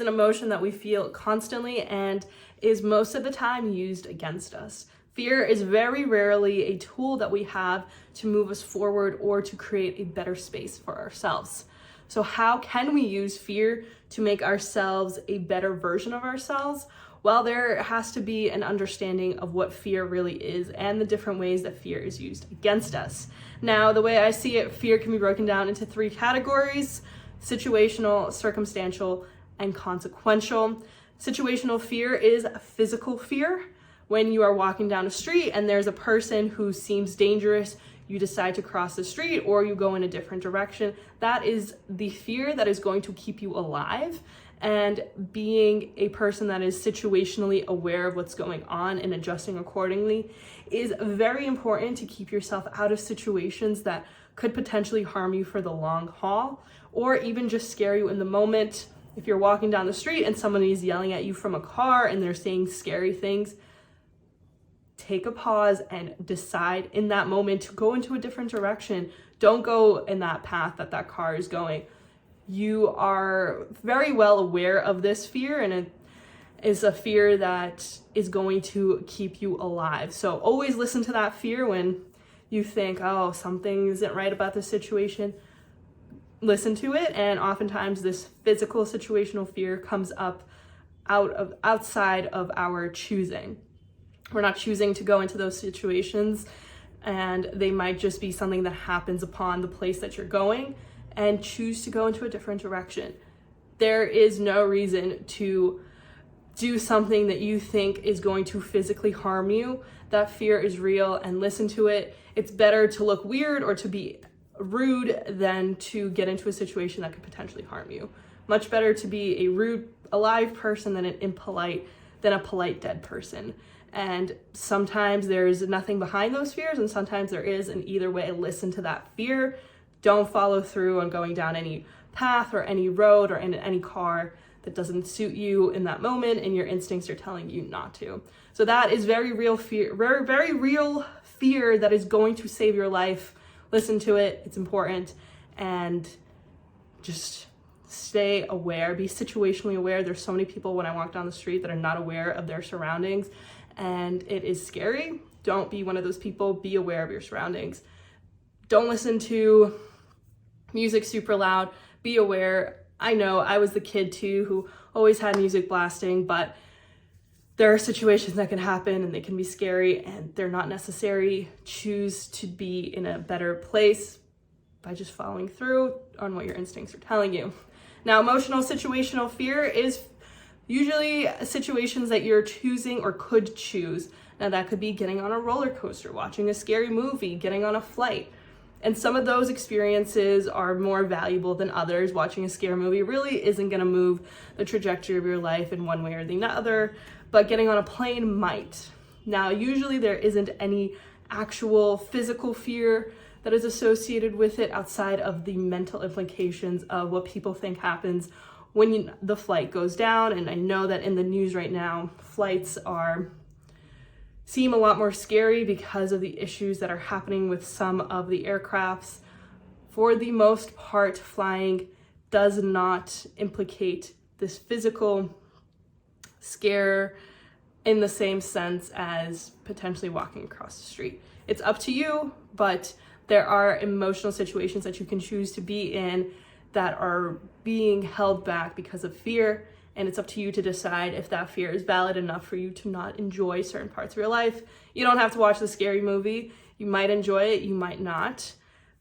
an emotion that we feel constantly and is most of the time used against us. Fear is very rarely a tool that we have to move us forward or to create a better space for ourselves. So how can we use fear to make ourselves a better version of ourselves? Well, there has to be an understanding of what fear really is and the different ways that fear is used against us. Now, the way I see it, fear can be broken down into 3 categories: situational, circumstantial, and consequential. Situational fear is physical fear. When you are walking down a street and there's a person who seems dangerous, you decide to cross the street or you go in a different direction. That is the fear that is going to keep you alive. And being a person that is situationally aware of what's going on and adjusting accordingly is very important to keep yourself out of situations that could potentially harm you for the long haul, or even just scare you in the moment. If you're walking down the street and somebody is yelling at you from a car and they're saying scary things, take a pause and decide in that moment to go into a different direction. Don't go in that path that that car is going. You are very well aware of this fear, and it is a fear that is going to keep you alive. So always listen to that fear when you think, oh, something isn't right about this situation. Listen to it, and oftentimes this physical situational fear comes up outside of our choosing. We're not choosing to go into those situations, and they might just be something that happens upon the place that you're going, and choose to go into a different direction. There is no reason to do something that you think is going to physically harm you. That fear is real, and listen to it. It's better to look weird or to be rude than to get into a situation that could potentially harm you. Much better to be a rude, alive person than a polite dead person. And sometimes there's nothing behind those fears, and sometimes there is, and either way, listen to that fear. Don't follow through on going down any path or any road or in any car that doesn't suit you in that moment and your instincts are telling you not to. So that is very real fear, very, very real fear that is going to save your life. Listen to it, it's important, and just stay aware, be situationally aware. There's so many people when I walk down the street that are not aware of their surroundings, and it is scary. Don't be one of those people. Be aware of your surroundings. Don't listen to music super loud. Be aware. I know I was the kid too who always had music blasting, but there are situations that can happen and they can be scary and they're not necessary. Choose to be in a better place by just following through on what your instincts are telling you. Now, emotional situational fear is usually situations that you're choosing or could choose. Now, that could be getting on a roller coaster, watching a scary movie, getting on a flight. And some of those experiences are more valuable than others. Watching a scary movie really isn't going to move the trajectory of your life in one way or the other, but getting on a plane might. Now, usually there isn't any actual physical fear that is associated with it outside of the mental implications of what people think happens when the flight goes down. And I know that in the news right now, flights seem a lot more scary because of the issues that are happening with some of the aircrafts. For the most part, flying does not implicate this physical scare in the same sense as potentially walking across the street. It's up to you, but there are emotional situations that you can choose to be in that are being held back because of fear. And it's up to you to decide if that fear is valid enough for you to not enjoy certain parts of your life. You don't have to watch the scary movie. You might enjoy it, you might not.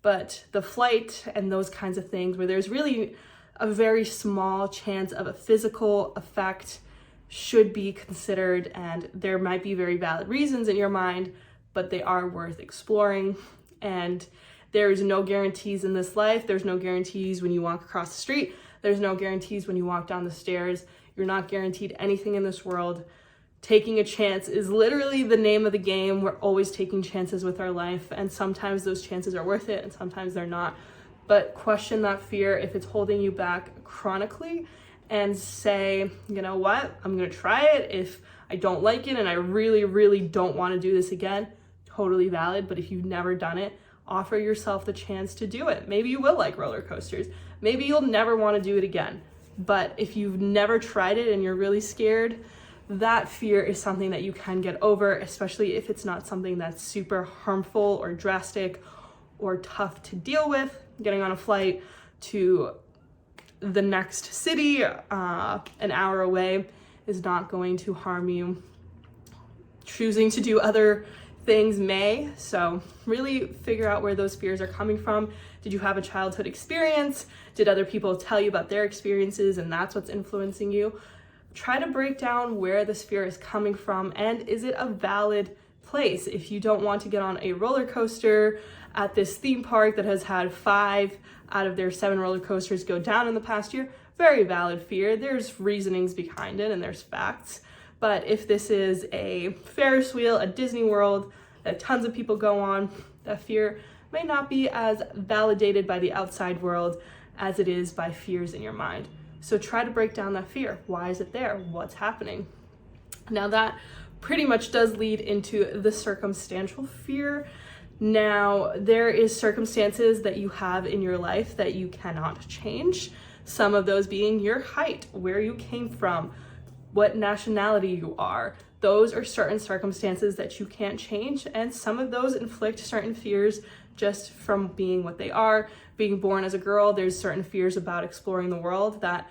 But the flight and those kinds of things where there's really a very small chance of a physical effect should be considered. And there might be very valid reasons in your mind, but they are worth exploring. And there's no guarantees in this life. There's no guarantees when you walk across the street. There's no guarantees when you walk down the stairs. You're not guaranteed anything in this world. Taking a chance is literally the name of the game. We're always taking chances with our life, and sometimes those chances are worth it and sometimes they're not. But question that fear if it's holding you back chronically and say, you know what, I'm gonna try it. If I don't like it and I really, really don't wanna do this again, totally valid. But if you've never done it, offer yourself the chance to do it. Maybe you will like roller coasters. Maybe you'll never want to do it again. But if you've never tried it and you're really scared, that fear is something that you can get over, especially if it's not something that's super harmful or drastic or tough to deal with. Getting on a flight to the next city an hour away is not going to harm you. Choosing to do other things may. So really figure out where those fears are coming from. Did you have a childhood experience? Did other people tell you about their experiences and that's what's influencing you? Try to break down where this fear is coming from, and is it a valid place? If you don't want to get on a roller coaster at this theme park that has had 5 out of their 7 roller coasters go down in the past year, very valid fear. There's reasonings behind it and there's facts. But if this is a Ferris wheel, a Disney World that tons of people go on, that fear may not be as validated by the outside world as it is by fears in your mind. So try to break down that fear. Why is it there? What's happening? Now that pretty much does lead into the circumstantial fear. Now, there is circumstances that you have in your life that you cannot change. Some of those being your height, where you came from, what nationality you are. Those are certain circumstances that you can't change, and some of those inflict certain fears just from being what they are. Being born as a girl, there's certain fears about exploring the world that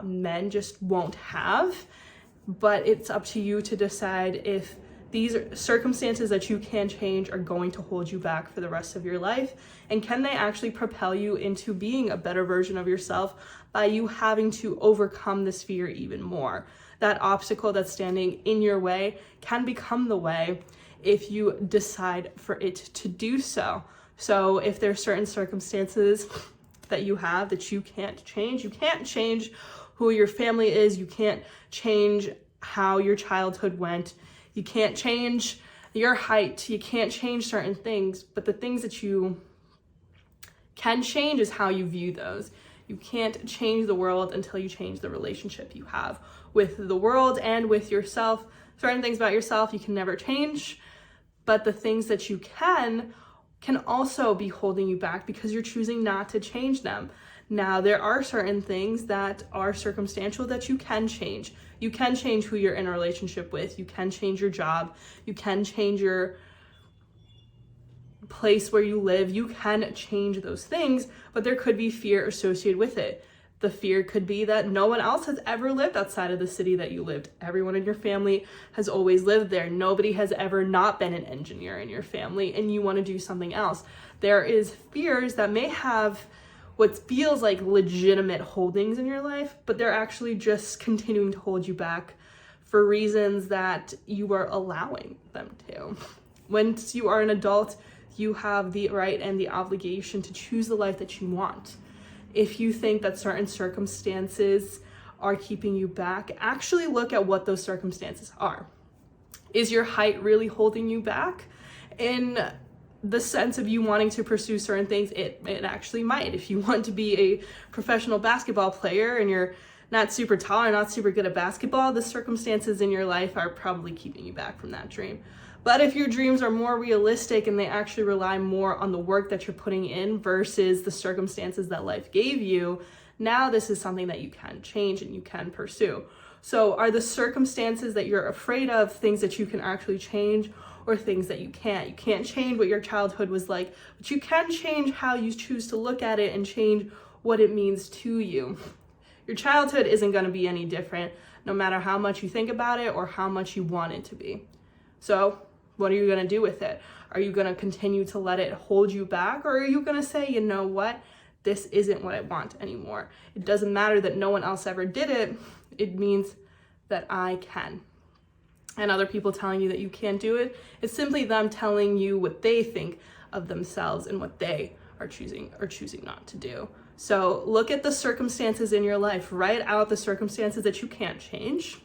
men just won't have, but it's up to you to decide if these circumstances that you can change are going to hold you back for the rest of your life, and can they actually propel you into being a better version of yourself by you having to overcome this fear even more. That obstacle that's standing in your way can become the way if you decide for it to do so. So if there's certain circumstances that you have that you can't change who your family is, you can't change how your childhood went, you can't change your height, you can't change certain things, but the things that you can change is how you view those. You can't change the world until you change the relationship you have with the world and with yourself. Certain things about yourself you can never change, but the things that you can also be holding you back because you're choosing not to change them. Now, there are certain things that are circumstantial that you can change. You can change who you're in a relationship with. You can change your job. You can change your place where you live. You can change those things, but there could be fear associated with it. The fear could be that no one else has ever lived outside of the city that you lived. Everyone in your family has always lived there. Nobody has ever not been an engineer in your family, and you want to do something else. There is fears that may have what feels like legitimate holdings in your life, but they're actually just continuing to hold you back for reasons that you are allowing them to. Once you are an adult, you have the right and the obligation to choose the life that you want. If you think that certain circumstances are keeping you back, actually look at what those circumstances are. Is your height really holding you back? In the sense of you wanting to pursue certain things, it actually might. If you want to be a professional basketball player and you're not super tall or not super good at basketball, the circumstances in your life are probably keeping you back from that dream. But if your dreams are more realistic and they actually rely more on the work that you're putting in versus the circumstances that life gave you, now this is something that you can change and you can pursue. So are the circumstances that you're afraid of things that you can actually change, or things that you can't? You can't change what your childhood was like, but you can change how you choose to look at it and change what it means to you. Your childhood isn't going to be any different, no matter how much you think about it or how much you want it to be. So what are you going to do with it? Are you going to continue to let it hold you back? Or are you going to say, you know what? This isn't what I want anymore. It doesn't matter that no one else ever did it. It means that I can. And other people telling you that you can't do it, it's simply them telling you what they think of themselves and what they are choosing not to do. So look at the circumstances in your life. Write out the circumstances that you can't change,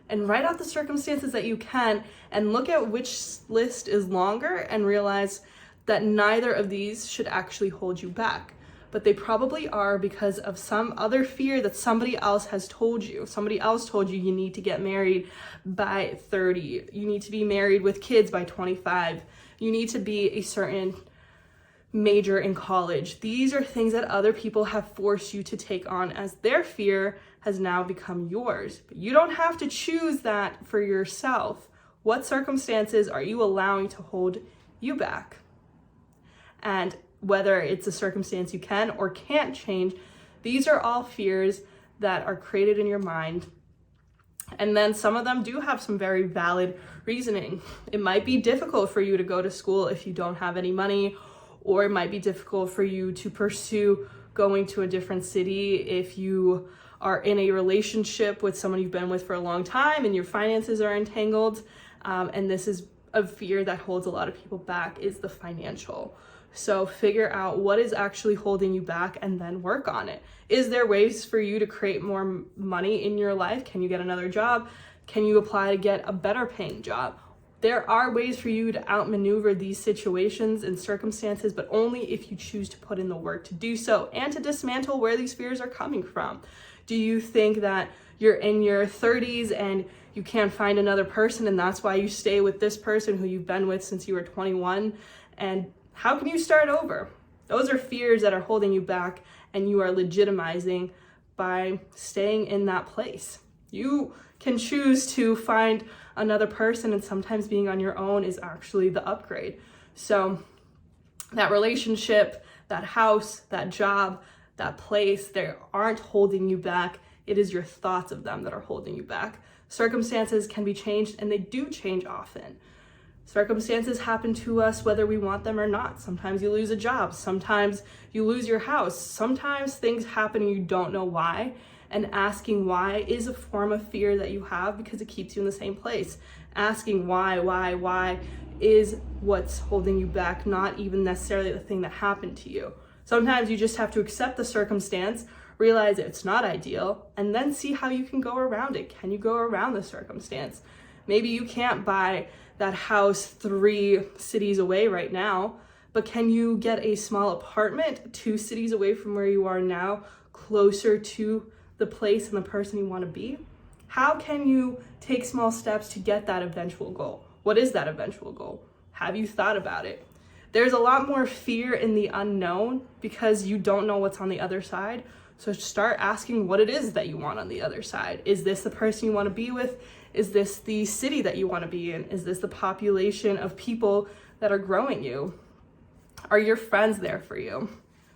and write out the circumstances that you can, and look at which list is longer and realize that neither of these should actually hold you back. But they probably are because of some other fear that somebody else has told you. Somebody else told you need to get married by 30. You need to be married with kids by 25. You need to be a certain major in college. These are things that other people have forced you to take on as their fear has now become yours. But you don't have to choose that for yourself. What circumstances are you allowing to hold you back? And whether it's a circumstance you can or can't change, these are all fears that are created in your mind. And then some of them do have some very valid reasoning. It might be difficult for you to go to school if you don't have any money, or it might be difficult for you to pursue going to a different city if you are in a relationship with someone you've been with for a long time and your finances are entangled. And this is a fear that holds a lot of people back, is the financial. So figure out what is actually holding you back and then work on it. Is there ways for you to create more money in your life? Can you get another job? Can you apply to get a better paying job? There are ways for you to outmaneuver these situations and circumstances, but only if you choose to put in the work to do so and to dismantle where these fears are coming from. Do you think that you're in your 30s and you can't find another person and that's why you stay with this person who you've been with since you were 21? And how can you start over? Those are fears that are holding you back, and you are legitimizing by staying in that place. You can choose to find another person, and sometimes being on your own is actually the upgrade. So that relationship, that house, that job, that place, they aren't holding you back. It is your thoughts of them that are holding you back. Circumstances can be changed, and they do change often. Circumstances happen to us whether we want them or not. Sometimes you lose a job. Sometimes you lose your house. Sometimes things happen and you don't know why. And asking why is a form of fear that you have because it keeps you in the same place. Asking why is what's holding you back, not even necessarily the thing that happened to you. Sometimes you just have to accept the circumstance, realize it's not ideal, and then see how you can go around it. Can you go around the circumstance? Maybe you can't buy that house 3 cities away right now, but can you get a small apartment 2 cities away from where you are now, closer to the place and the person you want to be? How can you take small steps to get that eventual goal? What is that eventual goal? Have you thought about it? There's a lot more fear in the unknown because you don't know what's on the other side. So start asking what it is that you want on the other side. Is this the person you want to be with? Is this the city that you want to be in? Is this the population of people that are growing you? Are your friends there for you?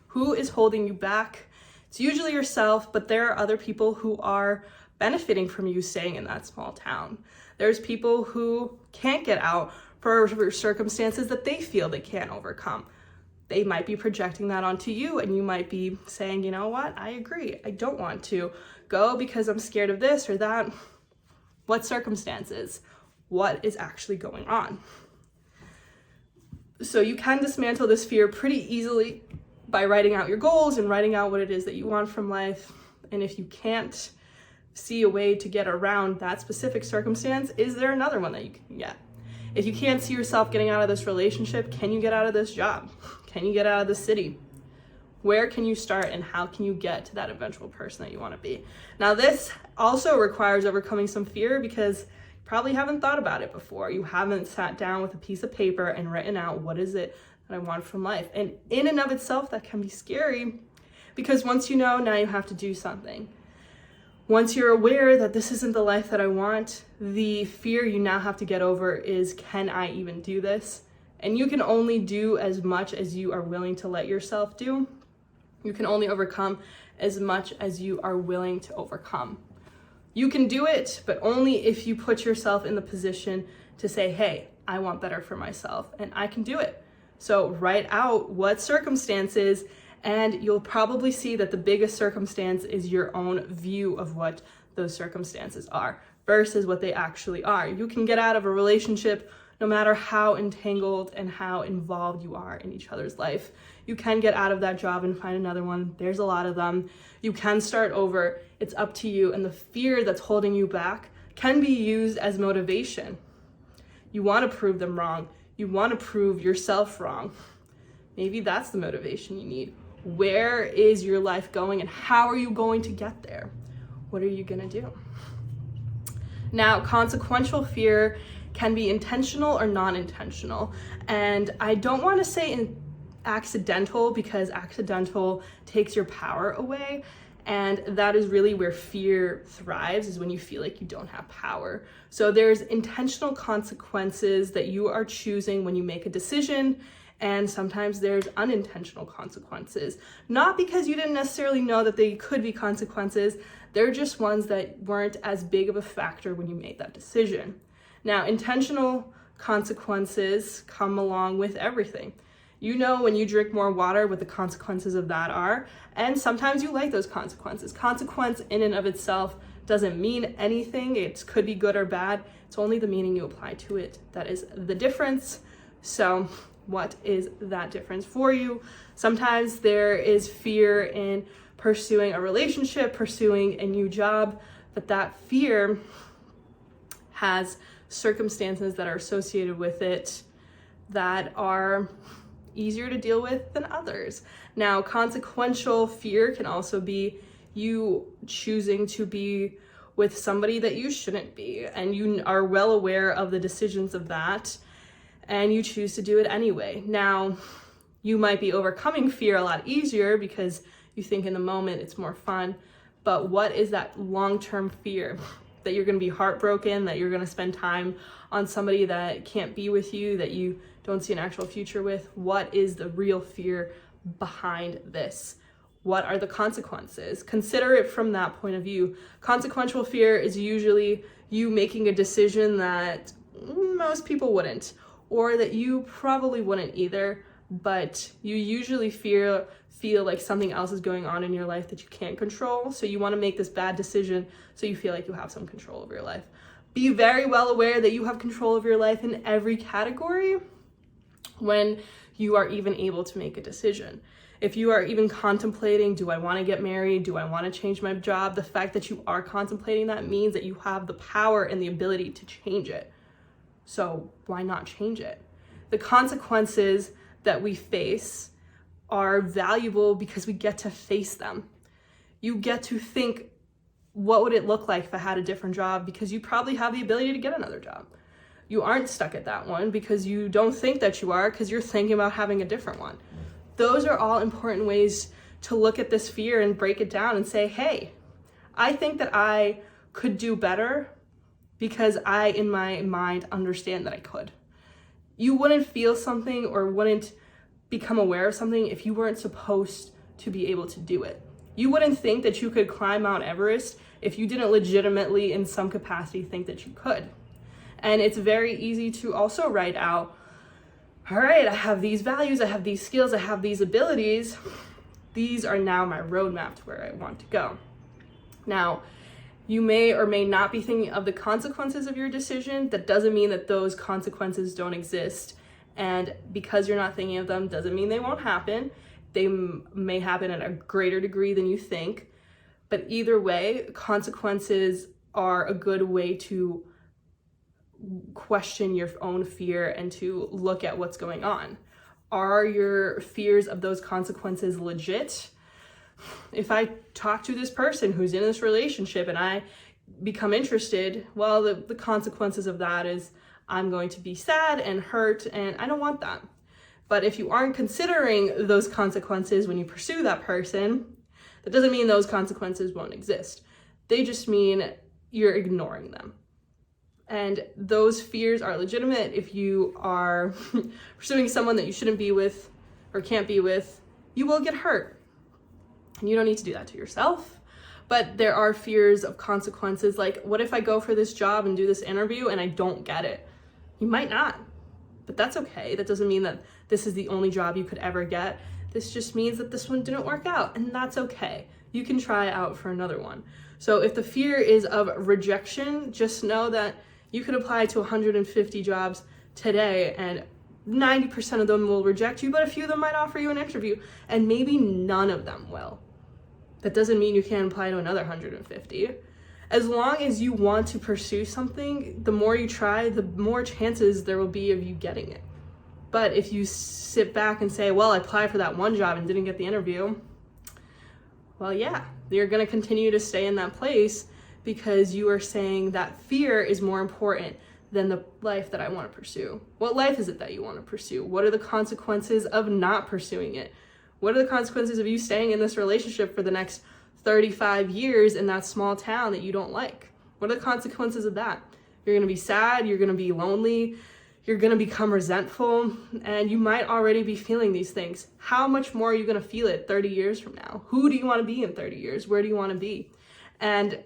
Who is holding you back? It's usually yourself, but there are other people who are benefiting from you staying in that small town. There's people who can't get out for circumstances that they feel they can't overcome. They might be projecting that onto you, and you might be saying, you know what, I agree. I don't want to go because I'm scared of this or that. What circumstances? What is actually going on? So you can dismantle this fear pretty easily by writing out your goals and writing out what it is that you want from life. And if you can't see a way to get around that specific circumstance, is there another one that you can get? If you can't see yourself getting out of this relationship, can you get out of this job? Can you get out of the city? Where can you start, and how can you get to that eventual person that you want to be? Now, this also requires overcoming some fear because you probably haven't thought about it before. You haven't sat down with a piece of paper and written out what is it that I want from life. And in and of itself, that can be scary because once you know, now you have to do something. Once you're aware that this isn't the life that I want, the fear you now have to get over is, can I even do this? And you can only do as much as you are willing to let yourself do. You can only overcome as much as you are willing to overcome. You can do it, but only if you put yourself in the position to say, hey, I want better for myself and I can do it. So write out what circumstances, and you'll probably see that the biggest circumstance is your own view of what those circumstances are versus what they actually are. You can get out of a relationship no matter how entangled and how involved you are in each other's life. You can get out of that job and find another one. There's a lot of them. You can start over. It's up to you. And the fear that's holding you back can be used as motivation. You want to prove them wrong. You want to prove yourself wrong. Maybe that's the motivation you need. Where is your life going and how are you going to get there? What are you going to do? Now, consequential fear can be intentional or non-intentional. And I don't want to say accidental, because accidental takes your power away. And that is really where fear thrives, is when you feel like you don't have power. So there's intentional consequences that you are choosing when you make a decision. And sometimes there's unintentional consequences. Not because you didn't necessarily know that they could be consequences. They're just ones that weren't as big of a factor when you made that decision. Now, intentional consequences come along with everything. You know when you drink more water what the consequences of that are, and sometimes you like those consequences. Consequence in and of itself doesn't mean anything. It could be good or bad. It's only the meaning you apply to it that is the difference. So what is that difference for you? Sometimes there is fear in pursuing a relationship, pursuing a new job, but that fear has circumstances that are associated with it that are easier to deal with than others. Now, consequential fear can also be you choosing to be with somebody that you shouldn't be, and you are well aware of the decisions of that, and you choose to do it anyway. Now, you might be overcoming fear a lot easier because you think in the moment it's more fun, but what is that long-term fear? That you're going to be heartbroken, that you're going to spend time on somebody that can't be with you, that you don't see an actual future with? What is the real fear behind this? What are the consequences? Consider it from that point of view. Consequential fear is usually you making a decision that most people wouldn't, or that you probably wouldn't either, but you usually feel like something else is going on in your life that you can't control. So you want to make this bad decision so you feel like you have some control over your life. Be very well aware that you have control over your life in every category when you are even able to make a decision. If you are even contemplating, do I want to get married? Do I want to change my job? The fact that you are contemplating that means that you have the power and the ability to change it. So why not change it? The consequences that we face are valuable because we get to face them. You get to think, what would it look like if I had a different job? Because you probably have the ability to get another job. You aren't stuck at that one because you don't think that you are, because you're thinking about having a different one. Those are all important ways to look at this fear and break it down and say, hey, I think that I could do better because I, in my mind, understand that I could. You wouldn't feel something or wouldn't become aware of something if you weren't supposed to be able to do it. You wouldn't think that you could climb Mount Everest if you didn't legitimately, in some capacity, think that you could. And it's very easy to also write out, all right, I have these values, I have these skills, I have these abilities. These are now my roadmap to where I want to go. Now, you may or may not be thinking of the consequences of your decision. That doesn't mean that those consequences don't exist. And because you're not thinking of them, doesn't mean they won't happen. They may happen at a greater degree than you think. But either way, consequences are a good way to question your own fear and to look at what's going on. Are your fears of those consequences legit? If I talk to this person who's in this relationship and I become interested, well, the consequences of that is I'm going to be sad and hurt, and I don't want that. But if you aren't considering those consequences when you pursue that person, that doesn't mean those consequences won't exist. They just mean you're ignoring them. And those fears are legitimate. If you are pursuing someone that you shouldn't be with or can't be with, you will get hurt. And you don't need to do that to yourself. But there are fears of consequences, like, what if I go for this job and do this interview and I don't get it? You might not, but that's okay. That doesn't mean that this is the only job you could ever get. This just means that this one didn't work out, and that's okay. You can try out for another one. So if the fear is of rejection, just know that you could apply to 150 jobs today and 90% of them will reject you, but a few of them might offer you an interview, and maybe none of them will. That doesn't mean you can't apply to another 150. As long as you want to pursue something, the more you try, the more chances there will be of you getting it. But if you sit back and say, well, I applied for that one job and didn't get the interview, well, yeah, you're going to continue to stay in that place because you are saying that fear is more important than the life that I want to pursue? What life is it that you want to pursue? What are the consequences of not pursuing it? What are the consequences of you staying in this relationship for the next 35 years in that small town that you don't like? What are the consequences of that? You're going to be sad, you're going to be lonely, you're going to become resentful, and you might already be feeling these things. How much more are you going to feel it 30 years from now? Who do you want to be in 30 years? Where do you want to be? And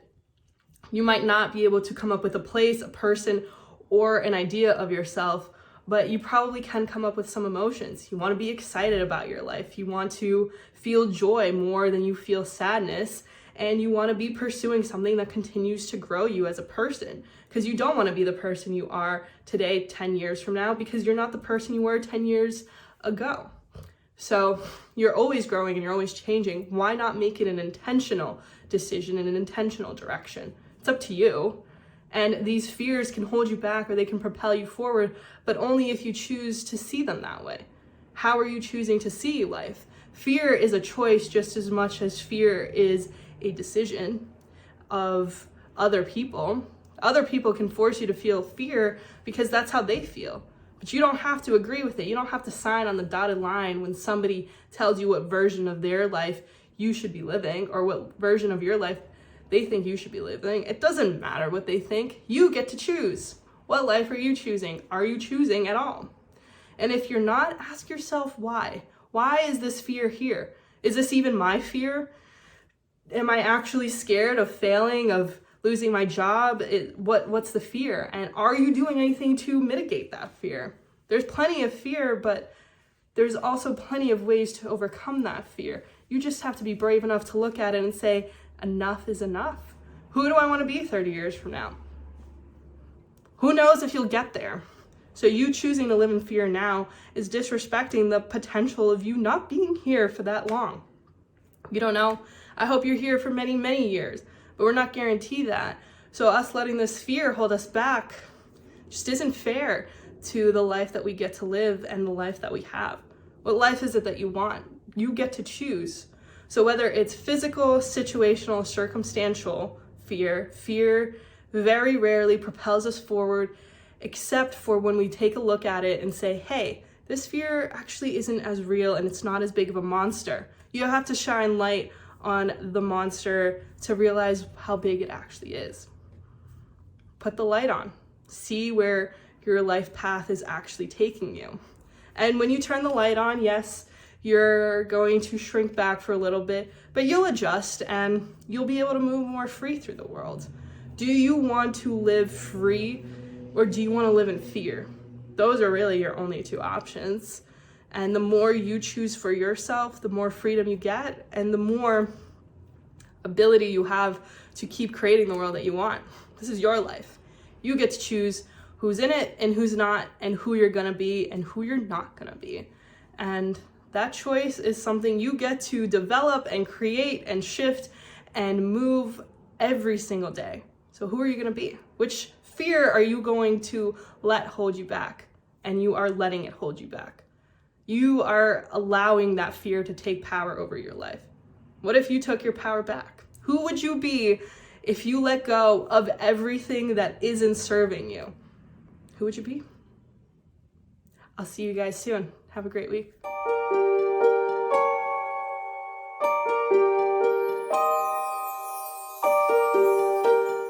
you might not be able to come up with a place, a person, or an idea of yourself, but you probably can come up with some emotions. You want to be excited about your life. You want to feel joy more than you feel sadness. And you want to be pursuing something that continues to grow you as a person, because you don't want to be the person you are today 10 years from now, because you're not the person you were 10 years ago. So you're always growing and you're always changing. Why not make it an intentional decision in an intentional direction? It's up to you. And these fears can hold you back or they can propel you forward, but only if you choose to see them that way. How are you choosing to see life? Fear is a choice just as much as fear is a decision of other people. Other people can force you to feel fear because that's how they feel. But you don't have to agree with it. You don't have to sign on the dotted line when somebody tells you what version of their life you should be living or what version of your life they think you should be living. It doesn't matter what they think. You get to choose. What life are you choosing? Are you choosing at all? And if you're not, ask yourself why. Why is this fear here? Is this even my fear? Am I actually scared of failing, of losing my job? What's the fear? And are you doing anything to mitigate that fear? There's plenty of fear, but there's also plenty of ways to overcome that fear. You just have to be brave enough to look at it and say, enough is enough. Who do I want to be 30 years from now? Who knows if you'll get there? So you choosing to live in fear now is disrespecting the potential of you not being here for that long. You don't know. I hope you're here for many, many years, but we're not guaranteed that. So us letting this fear hold us back just isn't fair to the life that we get to live and the life that we have. What life is it that you want? You get to choose. So whether it's physical, situational, circumstantial fear very rarely propels us forward, except for when we take a look at it and say, hey, this fear actually isn't as real and it's not as big of a monster. You have to shine light on the monster to realize how big it actually is. Put the light on. See where your life path is actually taking you. And when you turn the light on, yes, you're going to shrink back for a little bit, but you'll adjust and you'll be able to move more free through the world. Do you want to live free or do you want to live in fear? Those are really your only two options. And the more you choose for yourself, the more freedom you get and the more ability you have to keep creating the world that you want. This is your life. You get to choose who's in it and who's not, and who you're gonna be and who you're not gonna be. And that choice is something you get to develop and create and shift and move every single day. So who are you gonna be? Which fear are you going to let hold you back? And you are letting it hold you back. You are allowing that fear to take power over your life. What if you took your power back? Who would you be if you let go of everything that isn't serving you? Who would you be? I'll see you guys soon. Have a great week.